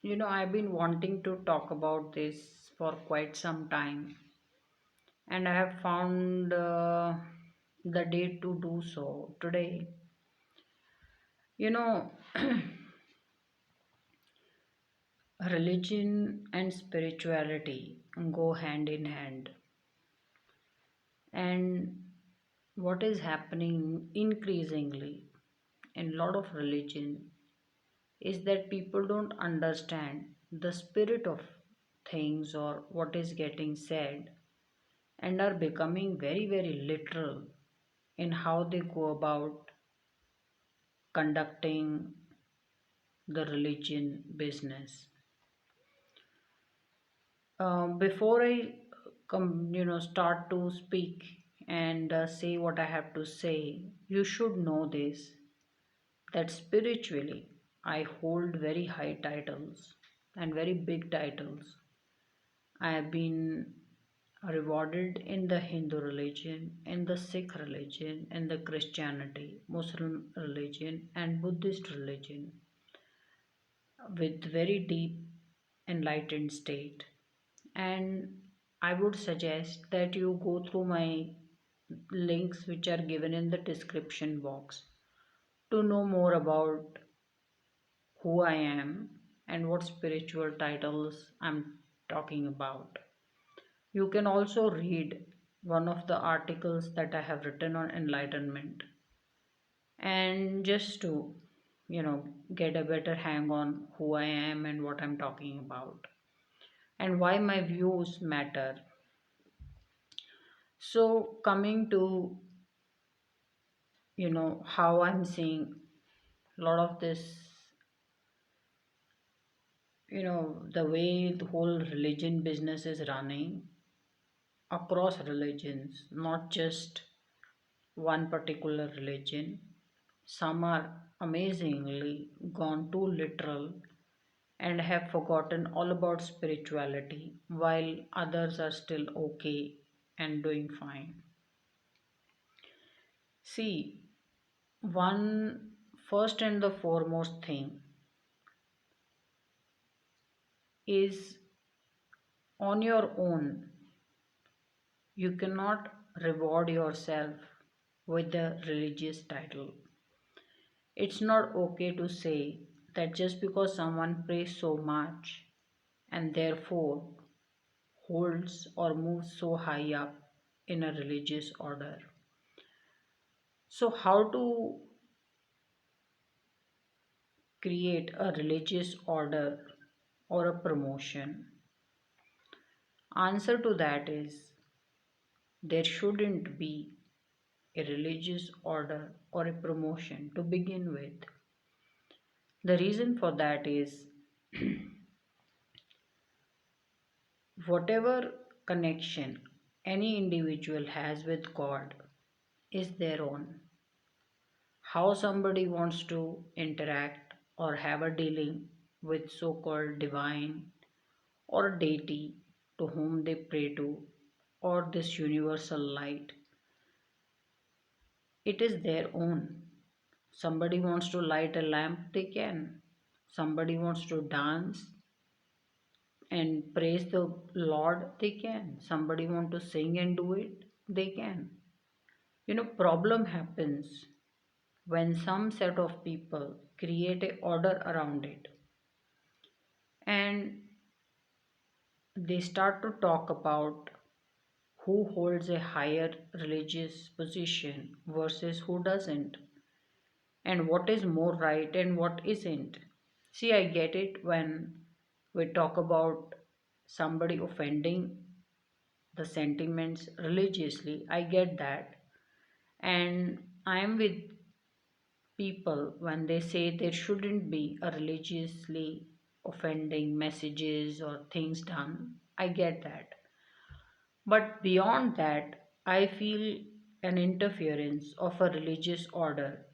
I've been wanting to talk about this for quite some time, and I have found the day to do so today. You know, Religion and spirituality go hand in hand, and what is happening increasingly in a lot of religion is that people don't understand the spirit of things or what is getting said and are becoming very, very literal in how they go about conducting the religion business. Before I start to speak and say what I have to say, you should know this that spiritually I hold very high titles and very big titles. I have been rewarded in the Hindu religion, in the Sikh religion, in the Christianity, Muslim religion, and Buddhist religion with very deep enlightened state. And I would suggest that you go through my links which are given in the description box to know more about who I am and what spiritual titles I'm talking about. You can also read one of the articles that I have written on enlightenment, and just to get a better hang on who I am and what I'm talking about and why my views matter. So coming to how I'm seeing a lot of this, the way the whole religion business is running across religions, not just one particular religion. Some are amazingly gone too literal and have forgotten all about spirituality, while others are still okay and doing fine. See, one first and the foremost thing is on your own, you cannot reward yourself with a religious title. It's not okay to say that just because someone prays so much and therefore holds or moves so high up in a religious order. So, how to create a religious order or a promotion? Answer to that is there shouldn't be a religious order or a promotion to begin with. The reason for that is whatever connection any individual has with God is their own. How somebody wants to interact or have a dealing with so called divine or deity to whom they pray to or this universal light, it is their own. Somebody wants to light a lamp, they can. Somebody wants to dance and praise the Lord, they can. Somebody want to sing and do it, they can. Problem happens when some set of people create a order around it and they start to talk about who holds a higher religious position versus who doesn't, and what is more right and what isn't. See, I get it when we talk about somebody offending the sentiments religiously. I get that. And I am with people when they say there shouldn't be a religiously offending messages or things done. I get that. But beyond that, I feel an interference of a religious order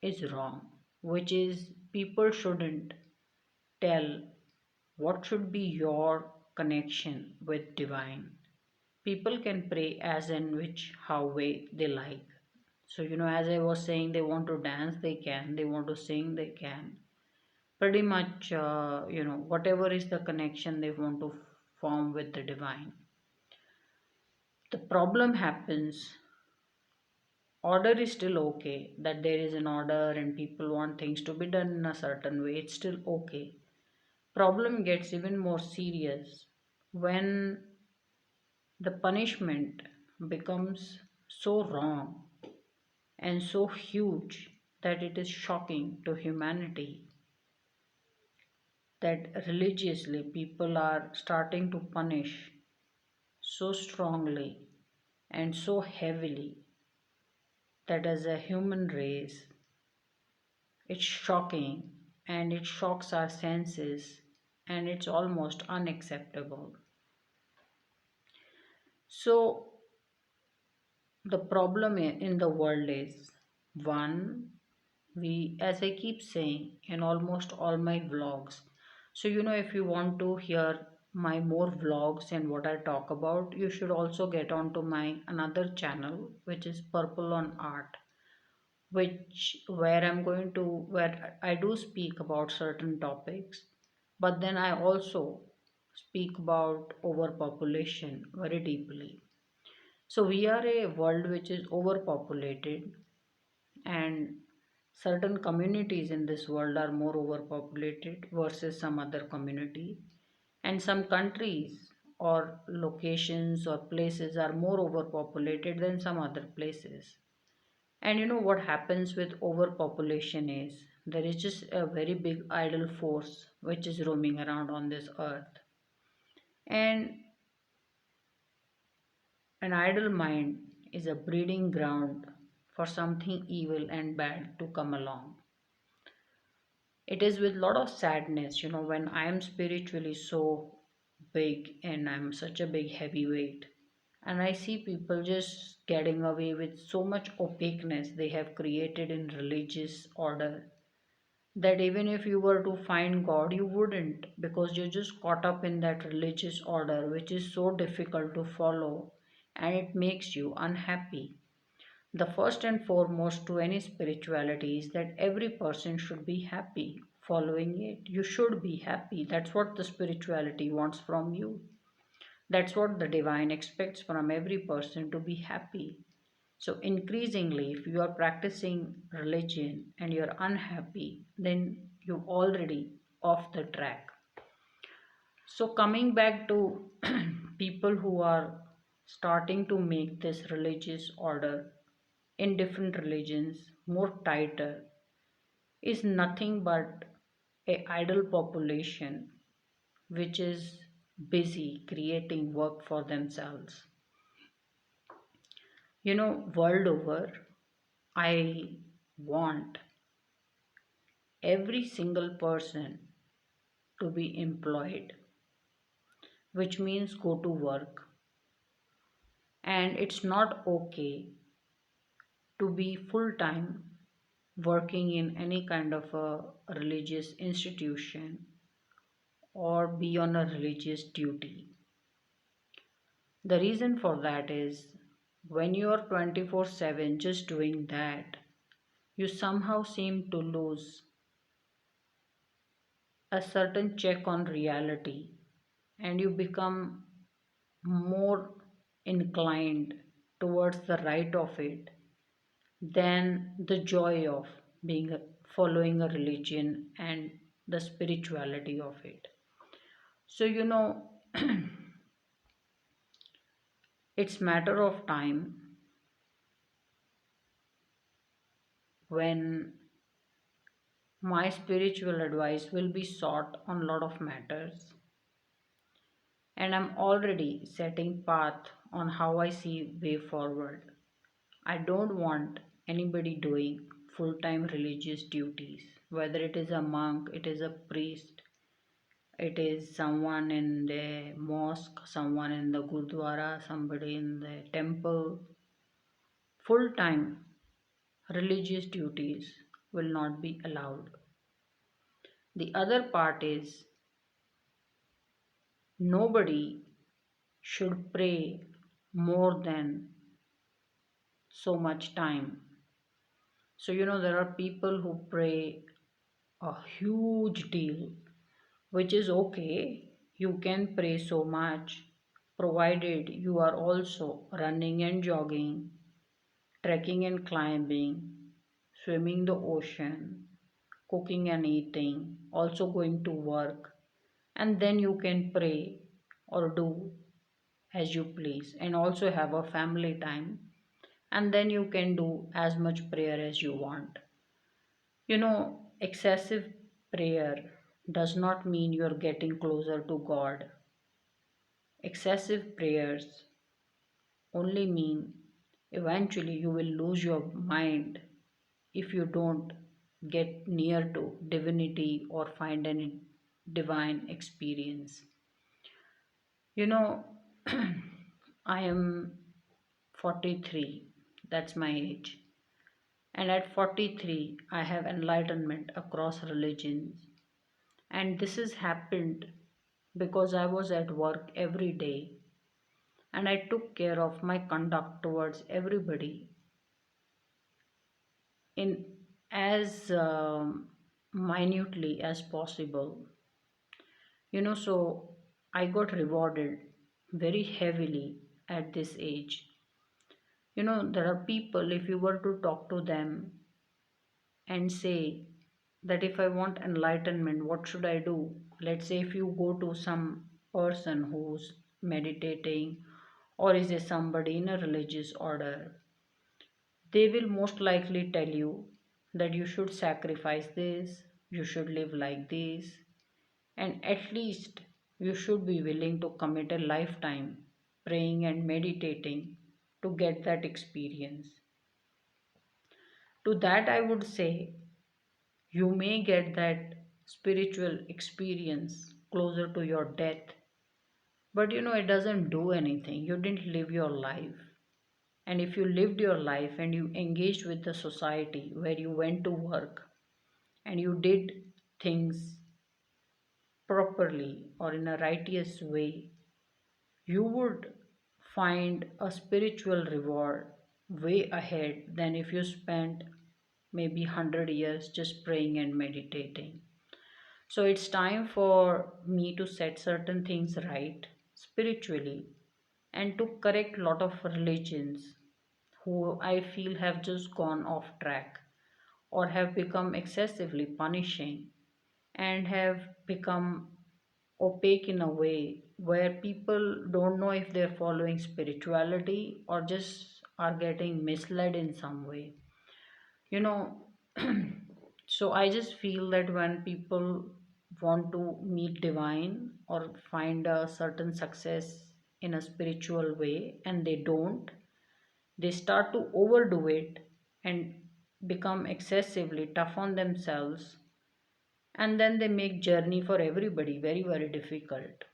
is wrong, which is people shouldn't tell what should be your connection with divine. People can pray as in which how way they like. So as I was saying, they want to dance, they can. They want to sing, they can. pretty much, whatever is the connection they want to form with the divine. The problem happens, order is still okay, that there is an order and people want things to be done in a certain way, it's still okay. Problem gets even more serious when the punishment becomes so wrong and so huge that it is shocking to humanity, that religiously people are starting to punish so strongly and so heavily that as a human race it's shocking and it shocks our senses and it's almost unacceptable. So the problem in the world is, one, we, as I keep saying in almost all my vlogs, so if you want to hear my more vlogs and what I talk about, you should also get onto my another channel which is Purple on Art, which where I'm going to, where I do speak about certain topics, but then I also speak about overpopulation very deeply. So we are a world which is overpopulated, and certain communities in this world are more overpopulated versus some other community, and some countries or locations or places are more overpopulated than some other places. And what happens with overpopulation is there is just a very big idle force which is roaming around on this earth. And an idle mind is a breeding ground for something evil and bad to come along. It is with lot of sadness, when I am spiritually so big and I'm such a big heavyweight, and I see people just getting away with so much opaqueness they have created in religious order, that even if you were to find God, you wouldn't, because you're just caught up in that religious order, which is so difficult to follow and it makes you unhappy. The first and foremost to any spirituality is that every person should be happy following it. You should be happy. That's what the spirituality wants from you. That's what the divine expects from every person, to be happy. So, increasingly, if you are practicing religion and you're unhappy, then you're already off the track. So, coming back to people who are starting to make this religious order in different religions more tighter, is nothing but a idle population which is busy creating work for themselves. World over, I want every single person to be employed, which means go to work. And it's not okay to be full time working in any kind of a religious institution or be on a religious duty. The reason for that is, when you are 24/7 just doing that, you somehow seem to lose a certain check on reality, and you become more inclined towards the right of it than the joy of following a religion and the spirituality of it. So it's matter of time when my spiritual advice will be sought on a lot of matters, and I'm already setting path on how I see way forward. I don't want anybody doing full-time religious duties, whether it is a monk, it is a priest, it is someone in the mosque, someone in the gurdwara, somebody in the temple. Full-time religious duties will not be allowed. The other part is, nobody should pray more than so much time. So there are people who pray a huge deal, which is okay. You can pray so much, provided you are also running and jogging, trekking and climbing, swimming the ocean, cooking and eating, also going to work, and then you can pray or do as you please, and also have a family time, and then you can do as much prayer as you want. Excessive prayer does not mean you're getting closer to God. Excessive prayers only mean eventually you will lose your mind if you don't get near to divinity or find any divine experience. You know, I am 43, that's my age. And at 43, I have enlightenment across religions. And this has happened because I was at work every day and I took care of my conduct towards everybody in as minutely as possible. So I got rewarded very heavily at this age. There are people, if you were to talk to them and say that if I want enlightenment, what should I do? Let's say if you go to some person who's meditating or is a somebody in a religious order, they will most likely tell you that you should sacrifice this, you should live like this, and at least you should be willing to commit a lifetime praying and meditating to get that experience. To that, I would say you may get that spiritual experience closer to your death, but it doesn't do anything. You didn't live your life. And if you lived your life and you engaged with the society where you went to work and you did things properly or in a righteous way, you would find a spiritual reward way ahead than if you spent maybe 100 years just praying and meditating. So it's time for me to set certain things right spiritually and to correct lot of religions who I feel have just gone off track or have become excessively punishing and have become opaque in a way where people don't know if they're following spirituality or just are getting misled in some way. You know, so I just feel that when people want to meet divine or find a certain success in a spiritual way and they don't, they start to overdo it and become excessively tough on themselves, and then they make journey for everybody very very difficult.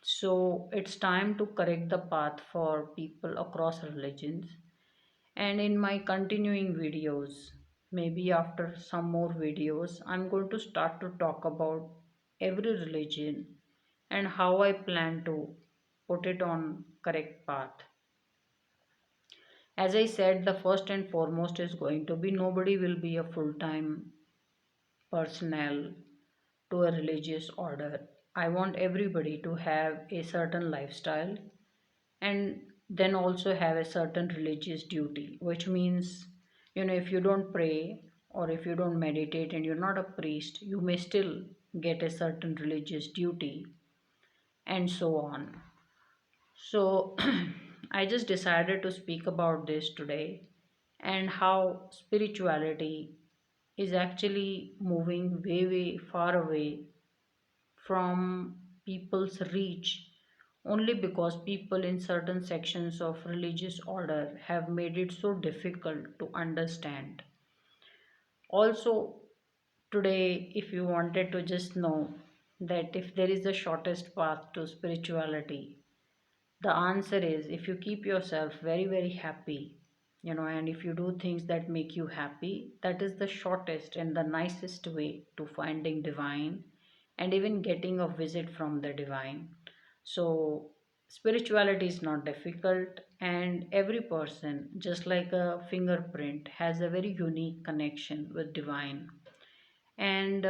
So it's time to correct the path for people across religions, and in my continuing videos, maybe after some more videos, I'm going to start to talk about every religion and how I plan to put it on correct path. As I said, the first and foremost is going to be nobody will be a full-time personnel to a religious order. I want everybody to have a certain lifestyle and then also have a certain religious duty, which means, if you don't pray or if you don't meditate and you're not a priest, you may still get a certain religious duty and so on. So, I just decided to speak about this today and how spirituality is actually moving way, way far away from people's reach only because people in certain sections of religious order have made it so difficult to understand. Also, today, if you wanted to just know that if there is the shortest path to spirituality, the answer is if you keep yourself very, very happy, and if you do things that make you happy, that is the shortest and the nicest way to finding divine and even getting a visit from the divine. So, spirituality is not difficult, and every person, just like a fingerprint, has a very unique connection with divine. And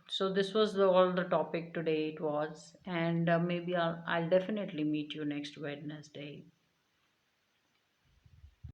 so this was all the topic today it was, and maybe I'll definitely meet you next Wednesday.